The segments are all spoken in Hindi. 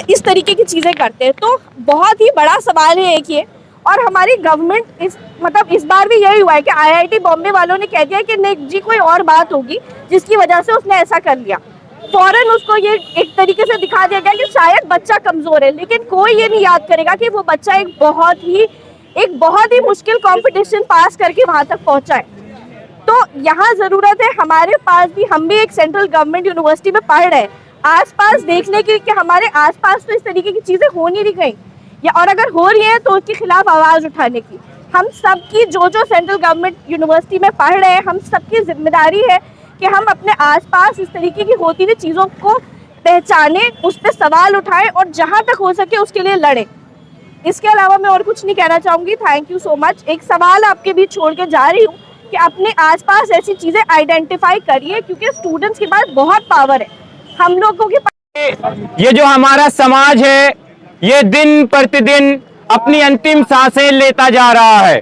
इस तरीके की चीज़ें करते हैं। तो बहुत ही बड़ा सवाल है एक ये। और हमारी गवर्नमेंट इस बार भी यही हुआ है कि IIT बॉम्बे वालों ने कह दिया कि नहीं जी, कोई और बात होगी जिसकी वजह से उसने ऐसा कर लिया। फौरन उसको ये एक तरीके से दिखा दिया गया कि शायद बच्चा कमज़ोर है, लेकिन कोई ये नहीं याद करेगा कि वो बच्चा एक बहुत ही मुश्किल कंपटीशन पास करके वहाँ तक पहुँचा है। तो यहाँ ज़रूरत है हमारे पास भी, हम भी एक सेंट्रल गवर्नमेंट यूनिवर्सिटी में पढ़ रहे हैं, आसपास देखने की कि हमारे आसपास तो इस तरीके की चीज़ें हो नहीं रही कहीं, या और अगर हो रही हैं तो उसके खिलाफ आवाज़ उठाने की। हम सबकी जो सेंट्रल गवर्नमेंट यूनिवर्सिटी में पढ़ रहे हैं, हम सबकी जिम्मेदारी है कि हम अपने आसपास इस तरीके की होती हुई चीज़ों को पहचानें, उस पर सवाल उठाएं और जहाँ तक हो सके उसके लिए लड़ें। इसके अलावा मैं और कुछ नहीं कहना चाहूँगी। Thank you so much. एक सवाल आपके बीच छोड़ के जा रही हूँ कि अपने आसपास ऐसी चीज़ें आइडेंटिफाई करिए, क्योंकि स्टूडेंट्स के पास बहुत पावर है। हम लोगों के पास ये जो हमारा समाज है, ये दिन प्रतिदिन अपनी अंतिम सांसें लेता जा रहा है।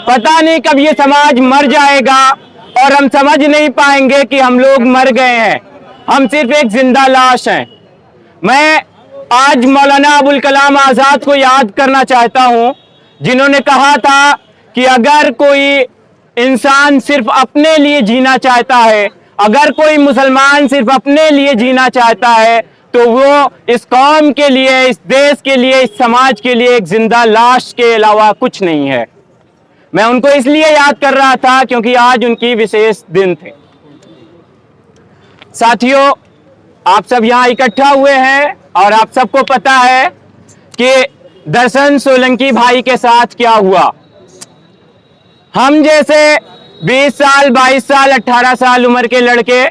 पता नहीं कब ये समाज मर जाएगा और हम समझ नहीं पाएंगे कि हम लोग मर गए हैं। हम सिर्फ एक जिंदा लाश हैं। मैं आज मौलाना अबुल कलाम आज़ाद को याद करना चाहता हूं, जिन्होंने कहा था कि अगर कोई इंसान सिर्फ अपने लिए जीना चाहता है, अगर कोई मुसलमान सिर्फ अपने लिए जीना चाहता है, तो वो इस कौम के लिए, इस देश के लिए, इस समाज के लिए एक जिंदा लाश के अलावा कुछ नहीं है। मैं उनको इसलिए याद कर रहा था क्योंकि आज उनकी विशेष दिन थे। साथियों, आप सब यहाँ इकट्ठा हुए हैं और आप सबको पता है कि दर्शन सोलंकी भाई के साथ क्या हुआ। हम जैसे 20 साल, 22 साल, 18 साल उम्र के लड़के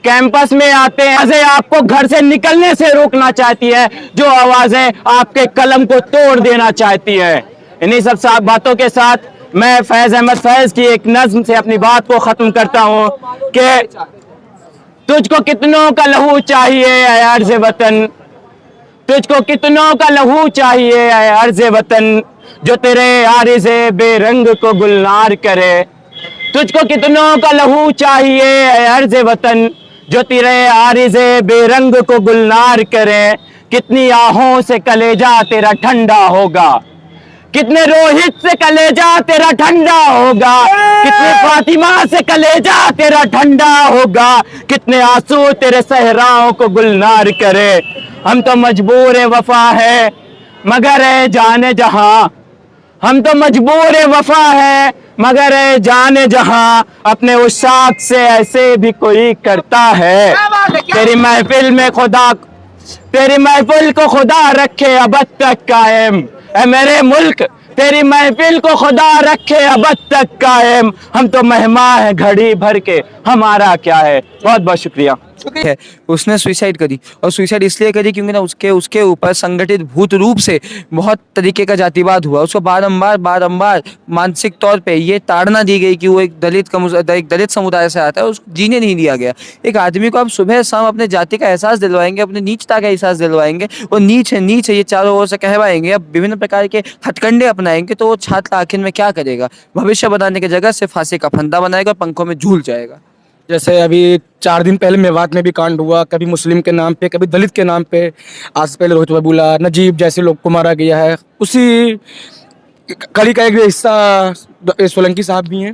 कैंपस में आते हैं, आवाजें आपको घर से निकलने से रोकना चाहती है, जो आवाजें आपके कलम को तोड़ देना चाहती है। इन्हीं सब बातों के साथ मैं फैज अहमद फैज की एक नज्म से अपनी बात को खत्म करता हूँ कि तुझको कितनों का लहू चाहिए ऐ अर्ज़ वतन, तुझको कितनों का लहू चाहिए ऐ अर्ज़ वतन, जो तेरे आरिज़े बेरंग को गुलनार करे। तुझको कितनों का लहू चाहिए ऐ अर्ज़ वतन, जो तेरे आरिज़े बेरंग को गुलनार करे। कितनी आहों से कलेजा तेरा ठंडा होगा, कितने रोहित से कलेजा तेरा ठंडा होगा, कितने फातिमा से कलेजा तेरा ठंडा होगा, कितने आंसू तेरे सहराओं को गुलनार करे। हम तो मजबूर वफा है मगर है जाने जहां, हम तो मजबूर वफा है मगर है जाने जहां, अपने उशाक से ऐसे भी कोई करता है। तेरी महफिल में खुदा, तेरी महफिल को खुदा रखे अब तक कायम, ऐ मेरे मुल्क तेरी महफिल को खुदा रखे अब तक कायम। हम तो मेहमान हैं घड़ी भर के, हमारा क्या है। बहुत बहुत शुक्रिया। है उसने सुसाइड करी, और सुसाइड इसलिए करी क्योंकि ना उसके ऊपर संगठित भूत रूप से बहुत तरीके का जातिवाद हुआ। उसको बारंबार मानसिक तौर पे ये ताड़ना दी गई कि वो एक दलित समुदाय से आता है, उसको जीने नहीं दिया गया। एक आदमी को आप सुबह शाम अपने जाति का एहसास दिलवाएंगे, अपनी नीचता का एहसास दिलवाएंगे, वो नीच है ये चारों ओर से कहवाएंगे, अब विभिन्न प्रकार के हथकंडे अपनाएंगे, तो वो छात्र आखिर में क्या करेगा? भविष्य बनाने की जगह से फांसी का फंदा बनाएगा, पंखों में झूल जाएगा। जैसे अभी 4 दिन पहले मेवात में भी कांड हुआ, कभी मुस्लिम के नाम पे, कभी दलित के नाम पे। आज पहले रोहित बबूला, नजीब जैसे लोग को मारा गया है। उसी कड़ी का एक हिस्सा सोलंकी साहब भी हैं।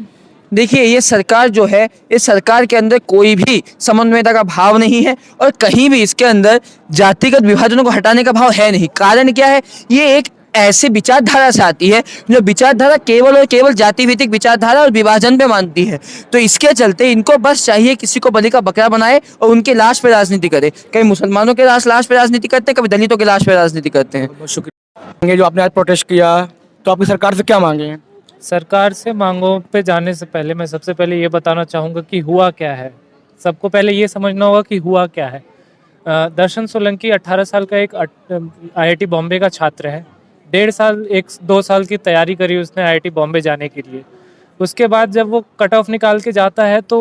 देखिए, ये सरकार जो है, इस सरकार के अंदर कोई भी समन्वयता का भाव नहीं है और कहीं भी इसके अंदर जातिगत विभाजनों को हटाने का भाव है नहीं। कारण क्या है? ये एक ऐसी विचारधारा से आती है जो विचारधारा केवल और केवल जाति भित्तिक विचारधारा और विभाजन पे मानती है। तो इसके चलते इनको बस चाहिए किसी को बलि का बकरा बनाए और उनके लाश पे राजनीति करे। कभी मुसलमानों के लाश पे राजनीति करते हैं, कभी दलितों के लाश पे राजनीति करते हैं। बहुत शुक्रिया। जो आपने आज प्रोटेस्ट किया, तो आपकी सरकार से क्या मांगे हैं? सरकार से मांगों पे जाने से पहले मैं सबसे पहले ये बताना चाहूँगा कि हुआ क्या है। सबको पहले ये समझना होगा कि हुआ क्या है। दर्शन सोलंकी 18 साल का एक IIT बॉम्बे का छात्र है। 1.5 साल की तैयारी करी उसने IIT बॉम्बे जाने के लिए। उसके बाद जब वो कट ऑफ निकाल के जाता है तो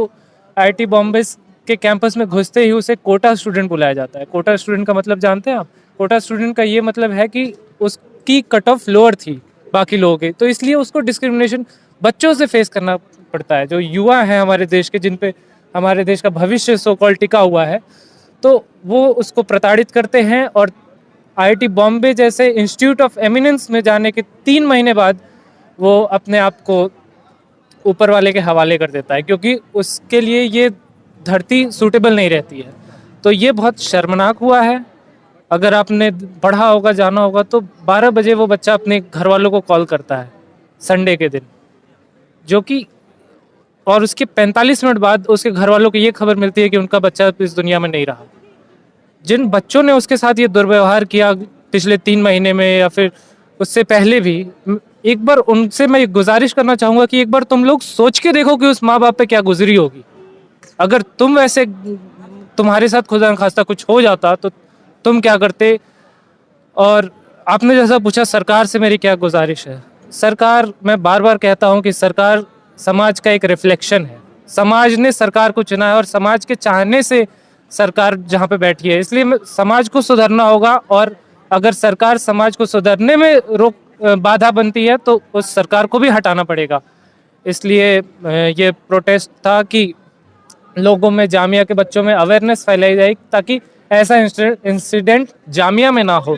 IIT बॉम्बे के कैंपस में घुसते ही उसे कोटा स्टूडेंट बुलाया जाता है। कोटा स्टूडेंट का मतलब जानते हैं आप? कोटा स्टूडेंट का ये मतलब है कि उसकी कट ऑफ लोअर थी बाकी लोगों के, तो इसलिए उसको डिस्क्रिमिनेशन बच्चों से फेस करना पड़ता है। जो युवा हैं हमारे देश के, जिन पे हमारे देश का भविष्य सो कॉल्ड टिका हुआ है, तो वो उसको प्रताड़ित करते हैं और IIT बॉम्बे जैसे इंस्टीट्यूट ऑफ एमिनेंस में जाने के 3 महीने बाद वो अपने आप को ऊपर वाले के हवाले कर देता है, क्योंकि उसके लिए ये धरती सूटेबल नहीं रहती है। तो ये बहुत शर्मनाक हुआ है। अगर आपने पढ़ा होगा, जाना होगा, तो 12 बजे वो बच्चा अपने घर वालों को कॉल करता है संडे के दिन, जो कि और उसके 45 मिनट बाद उसके घर वालों को ये खबर मिलती है कि उनका बच्चा इस दुनिया में नहीं रहा। जिन बच्चों ने उसके साथ ये दुर्व्यवहार किया पिछले 3 महीने में या फिर उससे पहले भी, एक बार उनसे मैं गुजारिश करना चाहूँगा कि एक बार तुम लोग सोच के देखो कि उस माँ बाप पे क्या गुजरी होगी। अगर तुम वैसे, तुम्हारे साथ खुदा न खास्ता कुछ हो जाता तो तुम क्या करते। और आपने जैसा पूछा सरकार से मेरी क्या गुजारिश है, सरकार, मैं बार बार कहता हूँ कि सरकार समाज का एक रिफ्लेक्शन है। समाज ने सरकार को चुना है और समाज के चाहने से सरकार जहाँ पे बैठी है, इसलिए समाज को सुधरना होगा। और अगर सरकार समाज को सुधरने में बाधा बनती है तो उस सरकार को भी हटाना पड़ेगा। इसलिए ये प्रोटेस्ट था कि लोगों में, जामिया के बच्चों में अवेयरनेस फैलाई जाए ताकि ऐसा इंसिडेंट जामिया में ना हो।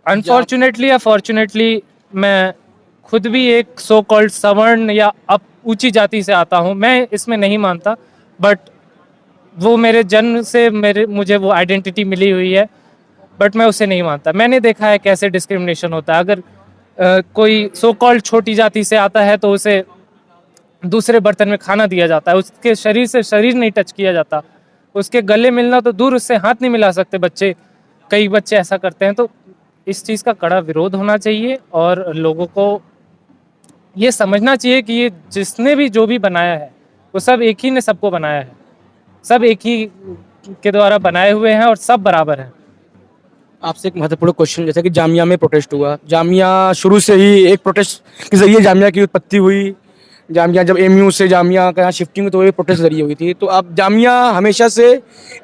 अनफॉर्चुनेटली या फॉर्चुनेटली मैं खुद भी एक सो कॉल्ड सवर्ण या ऊंची जाति से आता हूँ। मैं इसमें नहीं मानता, बट वो मेरे जन्म से मुझे वो आइडेंटिटी मिली हुई है, बट मैं उसे नहीं मानता। मैंने देखा है कैसे डिस्क्रिमिनेशन होता है। अगर कोई सो कॉल्ड छोटी जाति से आता है तो उसे दूसरे बर्तन में खाना दिया जाता है, उसके शरीर से शरीर नहीं टच किया जाता, उसके गले मिलना तो दूर, उससे हाथ नहीं मिला सकते बच्चे। कई बच्चे ऐसा करते हैं। तो इस चीज़ का कड़ा विरोध होना चाहिए और लोगों को ये समझना चाहिए कि ये जिसने भी जो भी बनाया है वो सब एक ही ने सबको बनाया है, सब एक ही के द्वारा बनाए हुए हैं और सब बराबर हैं। आपसे एक महत्वपूर्ण क्वेश्चन, जैसे कि जामिया में प्रोटेस्ट हुआ, जामिया शुरू से ही एक प्रोटेस्ट के जरिए जामिया की उत्पत्ति हुई। जामिया जब एमयू से जामिया का यहाँ शिफ्टिंग हुई तो ये प्रोटेस्ट जरिए हुई थी। तो आप, जामिया हमेशा से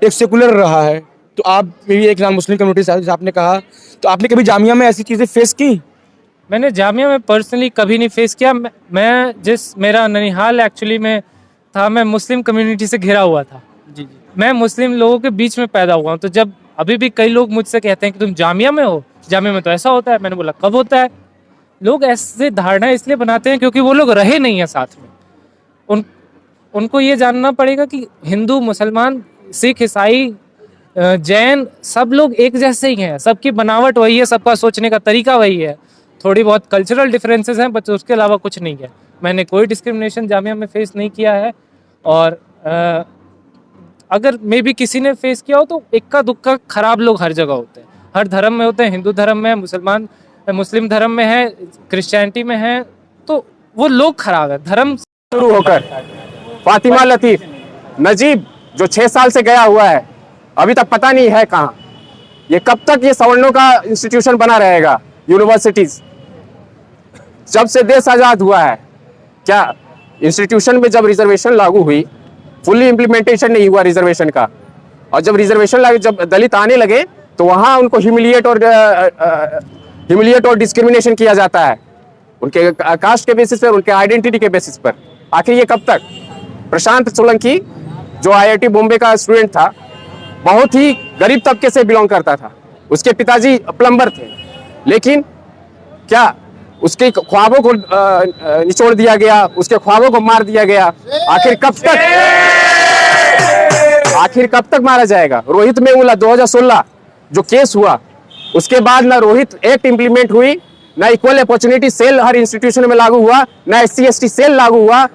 एक सेकुलर रहा है, तो आप भी एक नॉन मुस्लिम कम्युनिटी से, जैसे आपने कहा, तो आपने कभी जामिया में ऐसी चीज़ें फेस की? मैंने जामिया में पर्सनली कभी नहीं फेस किया। मेरा ननिहाल एक्चुअली में था, मैं मुस्लिम कम्युनिटी से घिरा हुआ था। जी। मैं मुस्लिम लोगों के बीच में पैदा हुआ हूँ। तो जब अभी भी कई लोग मुझसे कहते हैं कि तुम जामिया में हो, जामिया में तो ऐसा होता है, मैंने बोला कब होता है। लोग ऐसे धारणा इसलिए बनाते हैं क्योंकि वो लोग रहे नहीं है साथ में। उनको ये जानना पड़ेगा कि हिंदू, मुसलमान, सिख, ईसाई, जैन, सब लोग एक जैसे ही हैं, सबकी बनावट वही है, सबका सोचने का तरीका वही है। थोड़ी बहुत कल्चरल डिफरेंसेस हैं, बट उसके अलावा कुछ नहीं है। मैंने कोई डिस्क्रिमिनेशन जामिया में फेस नहीं किया है। और अगर मे भी किसी ने फेस किया हो तो इक्का दुक्का खराब लोग हर जगह होते हैं, हर धर्म में होते हैं। हिंदू धर्म में, मुस्लिम धर्म में है, क्रिश्चियनिटी में है, तो वो लोग खराब है। धर्म शुरू होकर फातिमा लतीफ, नजीब जो 6 साल से गया हुआ है, अभी तक पता नहीं है कहाँ। ये कब तक ये सवर्णों का इंस्टीट्यूशन बना रहेगा? यूनिवर्सिटीज, जब से देश आजाद हुआ है, क्या इंस्टीट्यूशन में जब रिजर्वेशन लागू हुई, फुल्ली इम्प्लीमेंटेशन नहीं हुआ रिजर्वेशन का। और जब रिजर्वेशन लागू, जब दलित आने लगे तो वहां उनको ह्यूमिलिएट और डिस्क्रिमिनेशन किया जाता है, उनके कास्ट के बेसिस पर, उनके आइडेंटिटी के बेसिस पर। आखिर ये कब तक? प्रशांत सोलंकी जो IIT बॉम्बे का स्टूडेंट था, बहुत ही गरीब तबके से बिलोंग करता था, उसके पिताजी प्लम्बर थे, लेकिन क्या उसके ख्वाबों को निचोड़ दिया गया, उसके ख्वाबों को मार दिया गया। आखिर कब तक मारा जाएगा? रोहित मेमुला 2016 जो केस हुआ, उसके बाद ना रोहित एक्ट इंप्लीमेंट हुई, ना इक्वल अपॉर्चुनिटी सेल हर इंस्टीट्यूशन में लागू हुआ, ना SC/ST सेल लागू हुआ।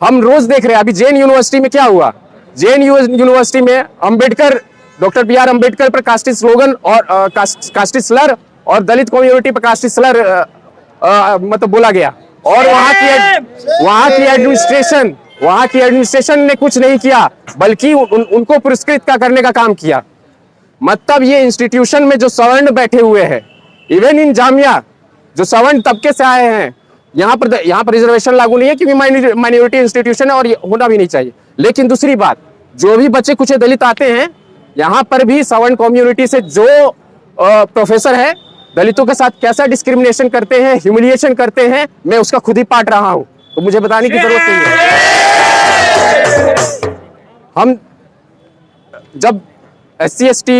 हम रोज देख रहे हैं अभी जेन यूनिवर्सिटी में क्या हुआ। जेन यूनिवर्सिटी में अंबेडकर, डॉक्टर BR अंबेडकर पर कास्टिस्ट स्लोगन और कास्टिस्ट स्लर और दलित कम्युनिटी पर कास्टिस्ट स्लर मतलब बोला गया। और वहां की एडमिनिस्ट्रेशन ने कुछ नहीं किया, बल्कि उनको पुरस्कृत करने का काम किया। मतलब ये इंस्टीट्यूशन में जो सवर्ण बैठे हुए हैं, इवन इन जामिया जो सवर्ण तबके से आए हैं, यहाँ पर रिजर्वेशन लागू नहीं है क्योंकि माइनॉरिटी इंस्टीट्यूशन है और ये होना भी नहीं चाहिए। लेकिन दूसरी बात, जो भी बच्चे कुछ दलित आते हैं, यहाँ पर भी सवर्ण कम्युनिटी से जो प्रोफेसर है, दलितों के साथ कैसा डिस्क्रिमिनेशन करते हैं, ह्यूमिलिएशन करते हैं, मैं उसका खुद ही पार्ट रहा हूं, तो मुझे बताने की जरूरत नहीं है। हम जब SC/ST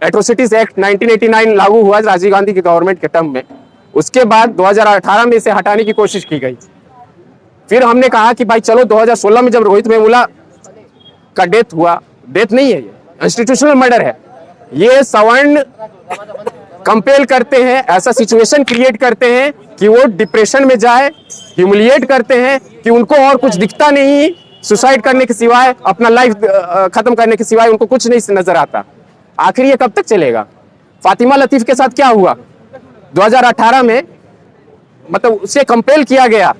एट्रोसिटीज एक्ट 1989 लागू हुआ राजीव गांधी की गवर्नमेंट के टर्म में। उसके बाद 2018 में इसे हटाने की कोशिश की गई। फिर हमने कहा कि भाई चलो 2016 में जब रोहित वेमुला का डेथ हुआ, डेथ नहीं है, ये इंस्टीट्यूशनल मर्डर है, ये सवर्ण कंपेल करते हैं, ऐसा सिचुएशन क्रिएट करते हैं कि वो डिप्रेशन में जाए, ह्यूमिलिएट करते हैं कि उनको और कुछ दिखता नहीं, सुसाइड करने के सिवाय, अपना लाइफ खत्म करने के सिवाय उनको कुछ नहीं नजर आता। आखिर ये कब तक चलेगा? फातिमा लतीफ के साथ क्या हुआ? 2018 में मतलब उसे कंपेल किया गया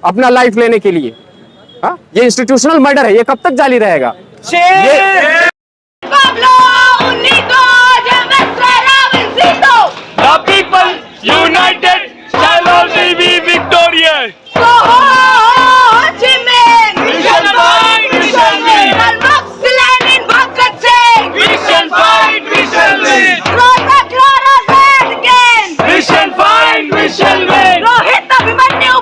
अपना लाइफ लेने के लिए। हाँ, ये इंस्टीट्यूशनल मर्डर है, ये कब तक जारी रहेगा? ये The people united shall only be victorious. We shall fight, we shall win. We shall fight, we shall win. We shall fight, we shall win. Rohit Abhimanyu